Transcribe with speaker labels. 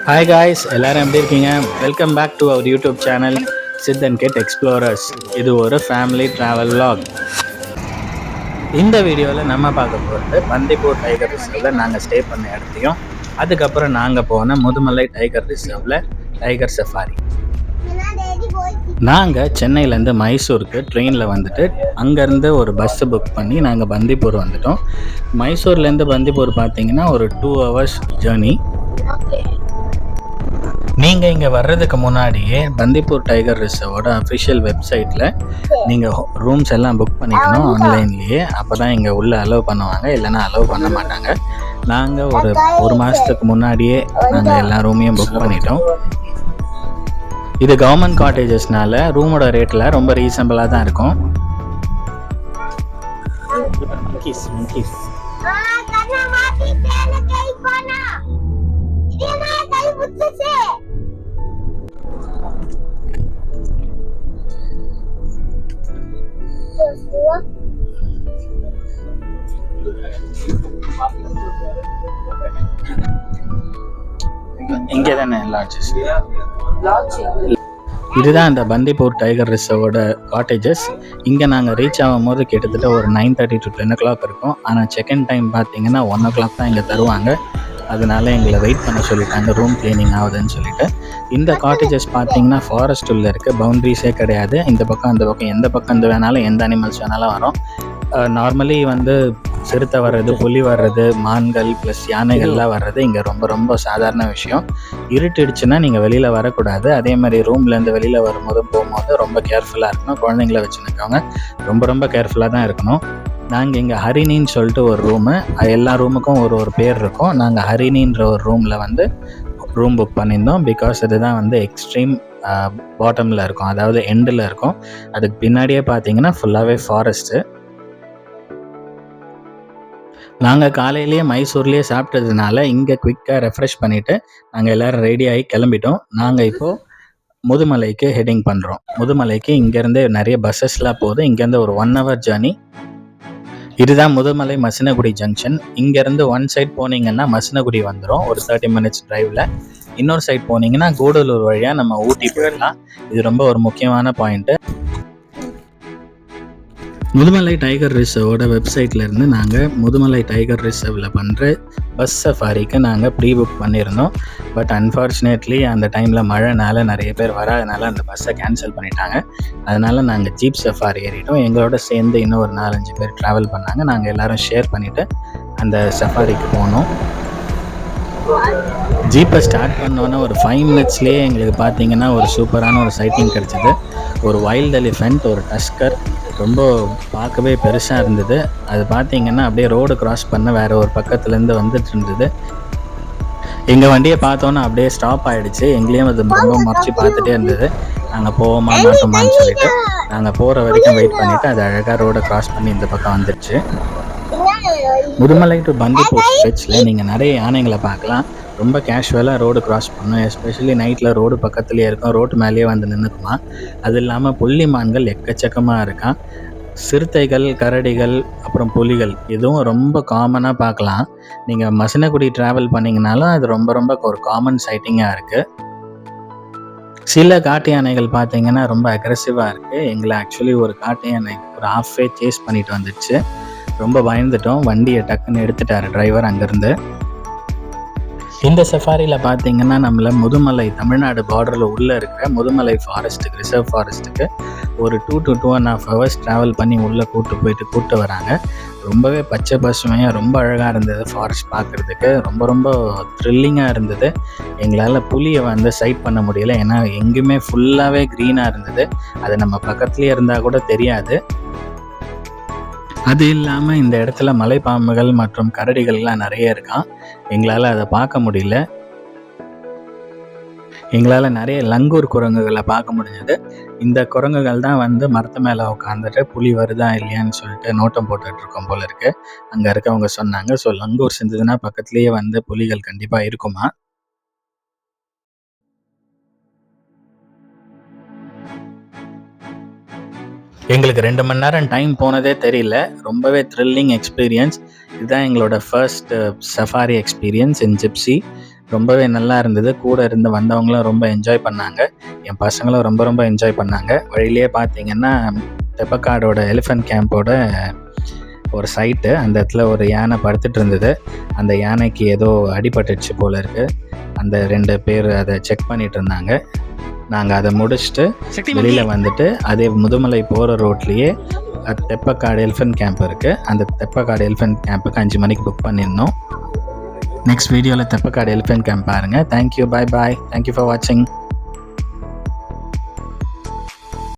Speaker 1: Hi guys, எல்லாரும் எப்படி இருக்கீங்க? Welcome back to our YouTube channel Sid and Kid Explorers. இது ஒரு ஃபேமிலி ட்ராவல் vlog. இந்த வீடியோவில் நம்ம பார்க்க போகிறது பந்திப்பூர் டைகர் ரிசர்வில் நாங்கள் ஸ்டே பண்ண இடத்தையும், அதுக்கப்புறம் நாங்கள் போன முதுமலை டைகர் ரிசர்வில் டைகர் சஃபாரி. நாங்கள் சென்னையிலேருந்து மைசூருக்கு ட்ரெயினில் வந்துட்டு அங்கேருந்து ஒரு பஸ்ஸு புக் பண்ணி நாங்கள் பந்திப்பூர் வந்துட்டோம். மைசூர்லேருந்து பந்திப்பூர் பார்த்தீங்கன்னா ஒரு 2 hours ஜேர்னி. நீங்கள் இங்கே வர்றதுக்கு முன்னாடியே பந்திப்பூர் டைகர் ரிசர்வோட அஃபிஷியல் வெப்சைட்டில் நீங்கள் ரூம்ஸ் எல்லாம் புக் பண்ணிக்கணும் ஆன்லைன்லேயே. அப்போ தான் இங்கே உள்ளே அலோவ் பண்ணுவாங்க, இல்லைன்னா அலோவ் பண்ண மாட்டாங்க. நாங்கள் ஒரு மாதத்துக்கு முன்னாடியே நாங்கள் எல்லா ரூமையும் புக் பண்ணிட்டோம். இது கவர்மெண்ட் காட்டேஜஸ்னால ரூமோட ரேட்டில் ரொம்ப ரீசனபிளாக தான் இருக்கும். இங்கே தானே லாட்ஜஸ். இதுதான் இந்த பந்திப்பூர் டைகர் ரிசர்வோட காட்டேஜஸ். இங்கே நாங்கள் ரீச் ஆகும் போது கிட்டத்தட்ட ஒரு 9:30 to 10 o'clock இருக்கும். ஆனால் செக்இன் டைம் பார்த்தீங்கன்னா 1 o'clock தான் இங்கே தருவாங்க. அதனால எங்களை வெயிட் பண்ண சொல்லிட்டாங்க, ரூம் கிளீனிங் ஆகுதுன்னு சொல்லிட்டு. இந்த காட்டேஜஸ் பார்த்தீங்கன்னா ஃபாரஸ்ட் உள்ள இருக்குது, பவுண்ட்ரிஸே கிடையாது. இந்த பக்கம் அந்த பக்கம் எந்த பக்கம் இருந்து வேணாலும் எந்த அனிமல்ஸ் வேணாலும் வரும். நார்மலி சிறுத்தை வர்றது, புலி வர்றது, மான்கள் ப்ளஸ் யானைகள்லாம் வர்றது இங்கே ரொம்ப ரொம்ப சாதாரண விஷயம். இருட்டிடுச்சுன்னா நீங்கள் வெளியில் வரக்கூடாது. அதே மாதிரி ரூம்லேருந்து வெளியில் வரும்போதும் போகும்போது ரொம்ப கேர்ஃபுல்லாக இருக்கணும். குழந்தைங்கள வச்சுருக்கவங்க ரொம்ப ரொம்ப கேர்ஃபுல்லாக தான் இருக்கணும். நாங்கள் இங்கே ஹரிணின்னு சொல்லிட்டு ஒரு ரூமு, எல்லா ரூமுக்கும் ஒரு பேர் இருக்கும். நாங்கள் ஹரிணின்ற ஒரு ரூமில் ரூம் புக் பண்ணியிருந்தோம். பிகாஸ் இதுதான் எக்ஸ்ட்ரீம் பாட்டமில் இருக்கும், அதாவது எண்டில் இருக்கும். அதுக்கு பின்னாடியே பார்த்தீங்கன்னா ஃபுல்லாகவே ஃபாரஸ்ட்டு. நாங்கள் காலையிலேயே மைசூர்லேயே சாப்பிட்டதுனால இங்கே குயிக்காக ரெஃப்ரெஷ் பண்ணிவிட்டு நாங்கள் எல்லோரும் ரெடி ஆகி கிளம்பிட்டோம். நாங்கள் இப்போது முதுமலைக்கு ஹெட்டிங் பண்ணுறோம். முதுமலைக்கு இங்கேருந்து நிறைய பஸ்ஸஸ்லாம் போகுது. இங்கேருந்து ஒரு 1 hour ஜேர்னி. இதுதான் முதுமலை மசினகுடி ஜங்ஷன். இங்கேருந்து ஒன் சைட் போனீங்கன்னா மசினகுடி வந்துடும், ஒரு 30 minutes டிரைவில். இன்னொரு சைட் போனீங்கன்னா கூடலூர் வழியாக நம்ம ஊட்டி போயிடலாம். இது ரொம்ப ஒரு முக்கியமான பாயிண்ட்டு. முதுமலை டைகர் ரிசர்வோட வெப்சைட்லேருந்து நாங்கள் முதுமலை டைகர் ரிசர்வில் பண்ணுற பஸ் சஃபாரிக்கு நாங்கள் ப்ரீ புக் பண்ணியிருந்தோம். பட் அன்ஃபார்ச்சுனேட்லி அந்த டைமில் மழைனால நிறைய பேர் வராதனால அந்த பஸ்ஸை கேன்சல் பண்ணிட்டாங்க. அதனால் நாங்கள் ஜீப் சஃபாரி ஏறிட்டோம். எங்களோட சேர்ந்து இன்னும் ஒரு 4-5 பேர் ட்ராவல் பண்ணாங்க. நாங்கள் எல்லோரும் ஷேர் பண்ணிவிட்டு அந்த சஃபாரிக்கு போனோம். ஜீப்பை ஸ்டார்ட் பண்ணோன்னே ஒரு 5 minutesலேயே எங்களுக்கு பார்த்தீங்கன்னா ஒரு சூப்பரான ஒரு சைட்டிங் கிடச்சிது. ஒரு வைல்ட் எலிஃபெண்ட், ஒரு டஸ்கர், ரொம்ப பார்க்கவே பெருசாக இருந்தது. அது பார்த்திங்கன்னா அப்படியே ரோடு கிராஸ் பண்ண வேறு ஒரு பக்கத்துலேருந்து வந்துட்டு இருந்தது. எங்கள் வண்டியை பார்த்தோன்னே அப்படியே ஸ்டாப் ஆகிடுச்சு. எங்களையும் அது ரொம்ப முறைச்சி பார்த்துட்டே இருந்தது. நாங்கள் போவோமா மாட்டோமான்னு சொல்லிட்டு நாங்கள் போகிற வரைக்கும் வெயிட் பண்ணிவிட்டு அது அழகாக ரோடை கிராஸ் பண்ணி இந்த பக்கம் வந்துடுச்சு. முதுமலை டு பந்திப்பூர் ஸ்ட்ரெச்சில் நீங்கள் நிறைய யானைகளை பார்க்கலாம். ரொம்ப கேஷுவலாக ரோடு கிராஸ் பண்ணோம். எஸ்பெஷலி நைட்டில் ரோடு பக்கத்துலேயே இருக்கும், ரோட்டு மேலேயே நின்றுக்குமா. அது இல்லாமல் புள்ளிமான்கள் எக்கச்சக்கமாக இருக்கான். சிறுத்தைகள், கரடிகள், அப்புறம் புலிகள் இதுவும் ரொம்ப காமனாக பார்க்கலாம். நீங்கள் மசினகுடி ட்ராவல் பண்ணிங்கனாலும் அது ரொம்ப ரொம்ப ஒரு காமன் சைட்டிங்காக இருக்குது. சில காட்டு யானைகள் பார்த்தீங்கன்னா ரொம்ப அக்ரெசிவாக இருக்குது. எங்களை ஆக்சுவலி ஒரு காட்டு யானை ஒரு ஹாஃப்வே சேஸ் பண்ணிட்டு வந்துடுச்சு. ரொம்ப பயந்துட்டோம். வண்டியை டக்குன்னு எடுத்துட்டார் டிரைவர் அங்கேருந்து. இந்த சஃபாரியில் பார்த்தீங்கன்னா நம்மளை முதுமலை தமிழ்நாடு பார்டரில் உள்ளே இருக்கிற முதுமலை ஃபாரஸ்ட்டுக்கு, ரிசர்வ் ஃபாரஸ்ட்டுக்கு ஒரு 2 to 2.5 hours ட்ராவல் பண்ணி உள்ளே கூப்பிட்டு வராங்க. ரொம்பவே பச்சை பசுமையாக ரொம்ப அழகாக இருந்தது. ஃபாரஸ்ட் பார்க்குறதுக்கு ரொம்ப ரொம்ப த்ரில்லிங்காக இருந்தது. எங்களால் புலியை சைட் பண்ண முடியல, ஏன்னா எங்கேயுமே ஃபுல்லாகவே க்ரீனாக இருந்தது. அது நம்ம பக்கத்துலேயே இருந்தால் கூட தெரியாது. அது இல்லாமல் இந்த இடத்துல மலைப்பாம்புகள் மற்றும் கரடிகள்லாம் நிறைய இருக்கான். எங்களால் அதை பார்க்க முடியல. எங்களால் நிறைய லங்கூர் குரங்குகளை பார்க்க முடிஞ்சது. இந்த குரங்குகள் தான் மரத்து மேலே உட்காந்துட்டு புலி வருதா இல்லையான்னு சொல்லிட்டு நோட்டம் போட்டுட்ருக்கோம் போல இருக்குது. அங்கே இருக்கவங்க சொன்னாங்க. ஸோ லங்கூர் செஞ்சதுன்னா பக்கத்துலேயே புலிகள் கண்டிப்பாக இருக்குமா. எங்களுக்கு 2 மணி நேரம் டைம் போனதே தெரியல. ரொம்பவே த்ரில்லிங் எக்ஸ்பீரியன்ஸ். இதுதான் எங்களோட first safari experience in gypsy. ரொம்பவே நல்லா இருந்தது. கூட இருந்து வந்தவங்களும் ரொம்ப என்ஜாய் பண்ணாங்க. என் பசங்களும் ரொம்ப ரொம்ப என்ஜாய் பண்ணாங்க. வழியிலேயே பார்த்தீங்கன்னா தெப்பக்காடோட எலிஃபென்ட் கேம்போட ஒரு சைட்டு, அந்த இடத்துல ஒரு யானை படுத்துட்டு இருந்தது. அந்த யானைக்கு ஏதோ அடிபட்டுடுச்சு போல இருக்குது. அந்த 2 பேர் அதை செக் பண்ணிட்டு இருந்தாங்க. நாங்கள் அதை முடிச்சுட்டு வெளியில் வந்துட்டு அதே முதுமலை போகிற ரோட்லேயே தெப்பக்காடு எலிஃபென்ட் கேம்ப் இருக்குது. அந்த தெப்பக்காடு எலிஃபென்ட் கேம்புக்கு 5 மணிக்கு புக் பண்ணியிருந்தோம். நெக்ஸ்ட் வீடியோவில் தெப்பக்காடு எலிஃபென்ட் கேம்ப் பாருங்கள். Thank you, bye bye. Thank you for வாட்சிங்.